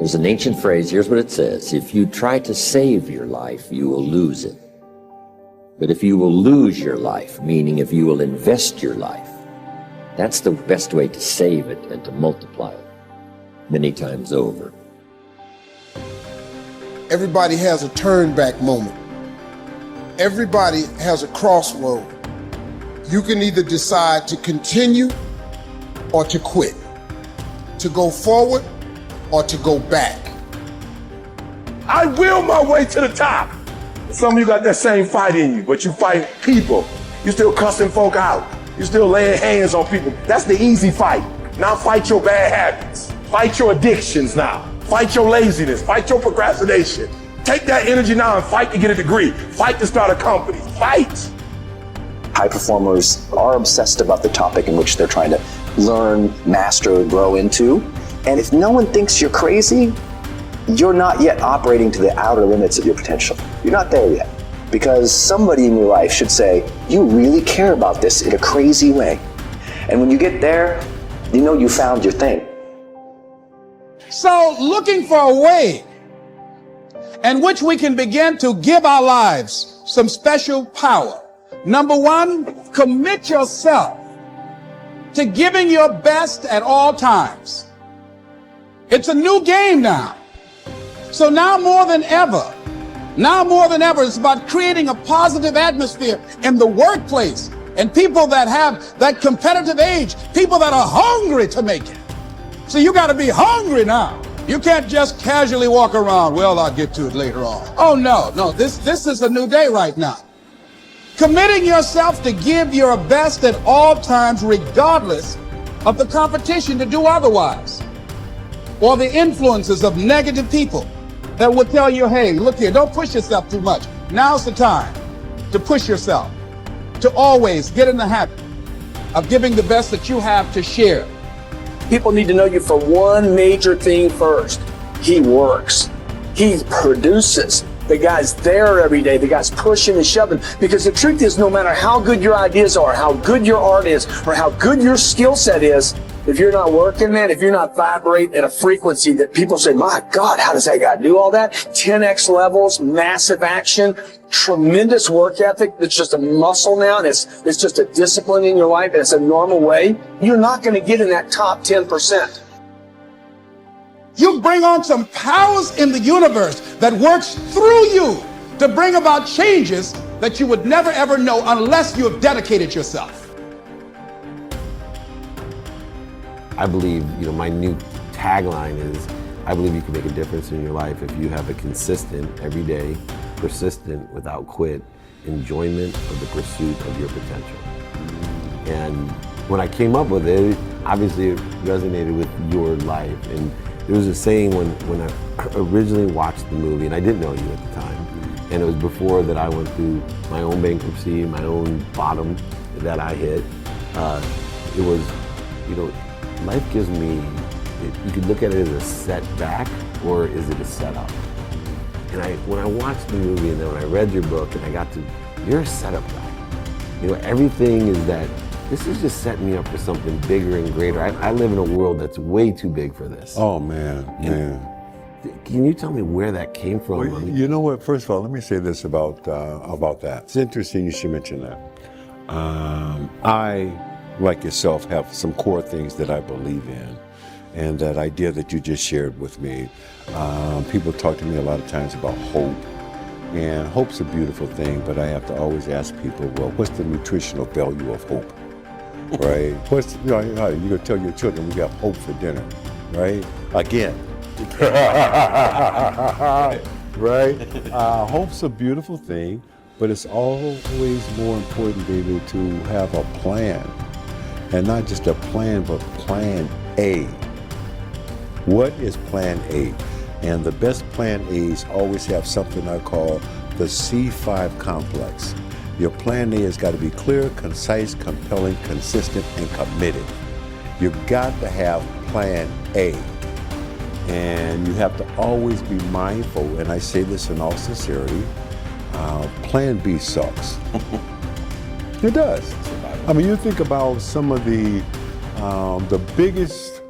There's an ancient phrase, here's what it says: if you try to save your life, you will lose it. But if you will lose your life, meaning if you will invest your life, that's the best way to save it and to multiply it many times over. Everybody has a turn back moment. Everybody has a crossroad. You can either decide to continue or to quit, to go forward or to go back. I will my way to the top. Some of you got that same fight in you, but you fight people. You still cussing folk out. You still laying hands on people. That's the easy fight. Now fight your bad habits. Fight your addictions now. Fight your laziness. Fight your procrastination. Take that energy now and fight to get a degree. Fight to start a company. Fight. High performers are obsessed about the topic in which they're trying to learn, master, grow into. And if no one thinks you're crazy, you're not yet operating to the outer limits of your potential. You're not there yet. Because somebody in your life should say, you really care about this in a crazy way. And when you get there, you know you found your thing. So looking for a way in which we can begin to give our lives some special power. Number one, commit yourself to giving your best at all times. It's a new game now. So now more than ever, it's about creating a positive atmosphere in the workplace and people that have that competitive edge, people that are hungry to make it. So you got to be hungry now. You can't just casually walk around, well, I'll get to it later on. Oh, no, this is a new day right now. Committing yourself to give your best at all times, regardless of the competition to do otherwise, or the influences of negative people that will tell you, hey, look here, don't push yourself too much. Now's the time to push yourself, to always get in the habit of giving the best that you have to share. People need to know you for one major thing first. He works. He produces. The guy's there every day. The guy's pushing and shoving. Because the truth is, no matter how good your ideas are, how good your art is, or how good your skill set is, if you're not working, man, if you're not vibrating at a frequency that people say, my God, how does that guy do all that? 10x levels, massive action, tremendous work ethic that's just a muscle now, and it's just a discipline in your life, and it's a normal way, you're not going to get in that top 10%. You bring on some powers in the universe that works through you to bring about changes that you would never ever know unless you have dedicated yourself. I believe, my new tagline is, I believe you can make a difference in your life if you have a consistent, everyday, persistent, without quit, enjoyment of the pursuit of your potential. And when I came up with it, obviously it resonated with your life. And there was a saying when I originally watched the movie, and I didn't know you at the time, and it was before that I went through my own bankruptcy, my own bottom that I hit. It was, life gives me, you could look at it as a setback, or is it a setup? And when I watched the movie, and then when I read your book, and I got to, you're a setup guy. Everything is that, this is just setting me up for something bigger and greater. I live in a world that's way too big for this. Oh, man. Can you tell me where that came from? Well, you know what? First of all, let me say this about that. It's interesting you should mention that. I, like yourself, have some core things that I believe in. And that idea that you just shared with me, people talk to me a lot of times about hope. And hope's a beautiful thing, but I have to always ask people, well, what's the nutritional value of hope? Right? You're gonna tell your children we got hope for dinner, right? Again. Right? Hope's a beautiful thing, but it's always more important, baby, to have a plan. And not just a plan, but plan A. What is plan A? And the best plan A's always have something I call the C5 complex. Your plan A has got to be clear, concise, compelling, consistent, and committed. You've got to have plan A. And you have to always be mindful, and I say this in all sincerity, plan B sucks. It does. I mean, you think about some of the biggest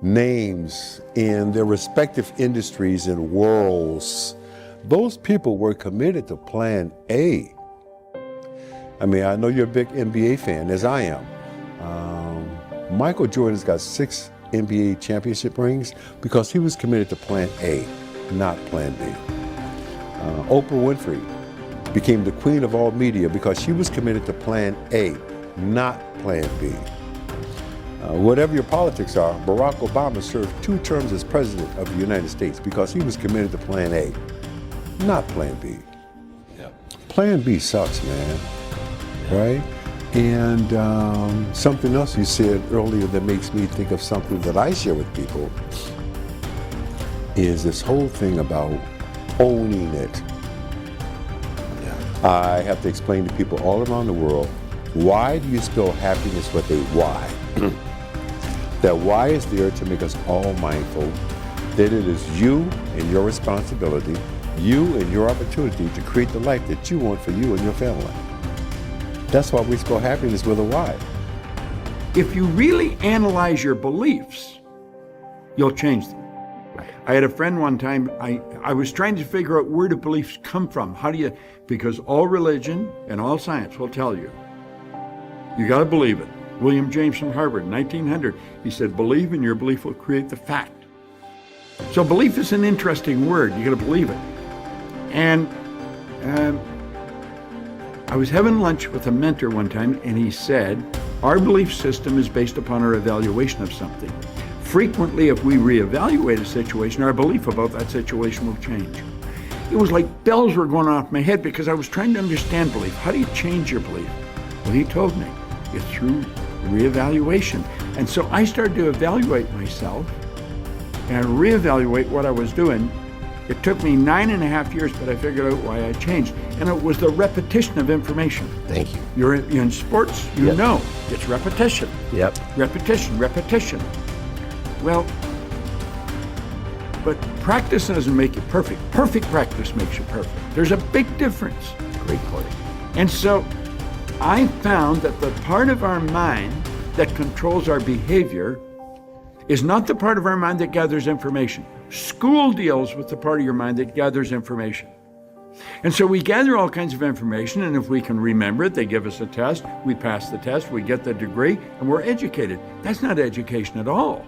names in their respective industries and worlds. Those people were committed to plan A. I mean, I know you're a big NBA fan, as I am. Michael Jordan's got 6 NBA championship rings because he was committed to plan A, not plan B. Oprah Winfrey became the queen of all media because she was committed to plan A, not plan B. Whatever your politics are, Barack Obama served 2 terms as president of the United States because he was committed to plan A, not plan B. Yep. Plan B sucks, man, right? And something else you said earlier that makes me think of something that I share with people is this whole thing about owning it. I have to explain to people all around the world, why do you spell happiness with a Y? That Y is there to make us all mindful that it is you and your responsibility, you and your opportunity to create the life that you want for you and your family. That's why we spell happiness with a Y. If you really analyze your beliefs, you'll change them. I had a friend one time, I was trying to figure out where do beliefs come from. How do you, because all religion and all science will tell you, you got to believe it. William James from Harvard, 1900, he said, believe and your belief will create the fact. So belief is an interesting word, you got to believe it. And I was having lunch with a mentor one time and he said, our belief system is based upon our evaluation of something. Frequently, if we reevaluate a situation, our belief about that situation will change. It was like bells were going off my head because I was trying to understand belief. How do you change your belief? Well, he told me, it's through reevaluation. And so I started to evaluate myself and reevaluate what I was doing. It took me 9.5 years, but I figured out why I changed. And it was the repetition of information. Thank you. You're in sports, you Yep. know, it's repetition. Yep. Repetition, repetition. Well, but practice doesn't make you perfect. Perfect practice makes you perfect. There's a big difference. Great point. And so I found that the part of our mind that controls our behavior is not the part of our mind that gathers information. School deals with the part of your mind that gathers information. And so we gather all kinds of information, and if we can remember it, they give us a test, we pass the test, we get the degree, and we're educated. That's not education at all.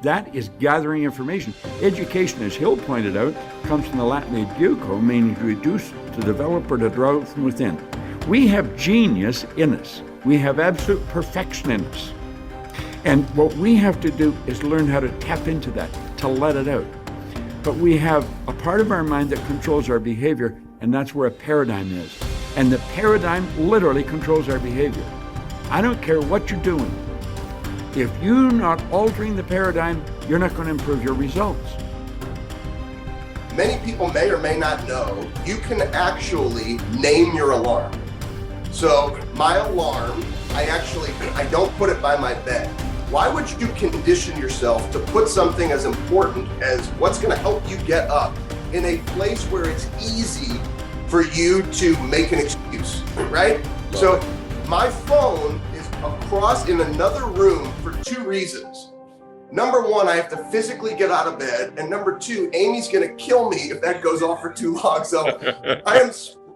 That is gathering information. Education, as Hill pointed out, comes from the Latin educo, meaning to reduce, to develop, or to draw from within. We have genius in us. We have absolute perfection in us. And what we have to do is learn how to tap into that, to let it out. But we have a part of our mind that controls our behavior, and that's where a paradigm is. And the paradigm literally controls our behavior. I don't care what you're doing. If you're not altering the paradigm, you're not going to improve your results. Many people may or may not know, you can actually name your alarm. So my alarm, I don't put it by my bed. Why would you condition yourself to put something as important as what's going to help you get up in a place where it's easy for you to make an excuse, right? So my phone is across in another room for 2 reasons. Number 1, I have to physically get out of bed. And number 2, Amy's going to kill me if that goes off for too long. So I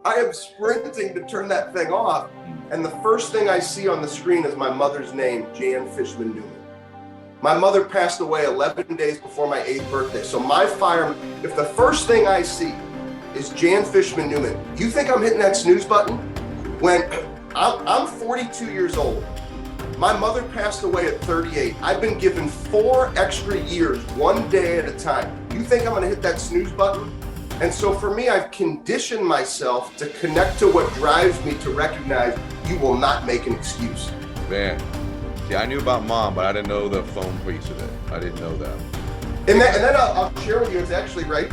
am sprinting to turn that thing off. And the first thing I see on the screen is my mother's name, Jan Fishman Newman. My mother passed away 11 days before my 8th birthday. So my fire, if the first thing I see is Jan Fishman Newman, you think I'm hitting that snooze button? When I'm 42 years old, my mother passed away at 38. I've been given 4 extra years, 1 day at a time. You think I'm gonna hit that snooze button? And so for me, I've conditioned myself to connect to what drives me to recognize you will not make an excuse. Man, see, I knew about Mom, but I didn't know the phone piece of it. I didn't know that. And then I'll share with you, it's actually right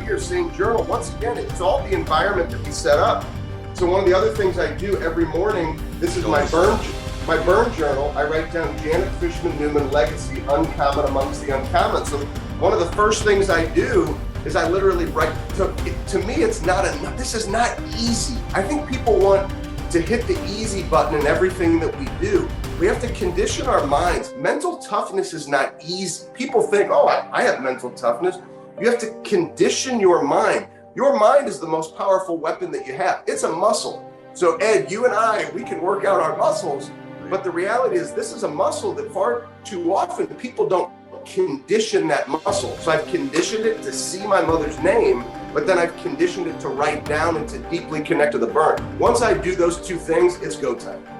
here, same journal. Once again, it's all the environment that we set up. So one of the other things I do every morning, this is my burn journal. I write down Janet Fishman Newman legacy, uncommon amongst the uncommon. So one of the first things I do is I literally write, to me, it's not enough. This is not easy. I think people want to hit the easy button in everything that we do. We have to condition our minds. Mental toughness is not easy. People think, oh, I have mental toughness. You have to condition your mind. Your mind is the most powerful weapon that you have. It's a muscle. So Ed, you and I, we can work out our muscles, but the reality is this is a muscle that far too often people don't condition that muscle. So I've conditioned it to see my mother's name, but then I've conditioned it to write down and to deeply connect to the burn. Once I do those two things, it's go time.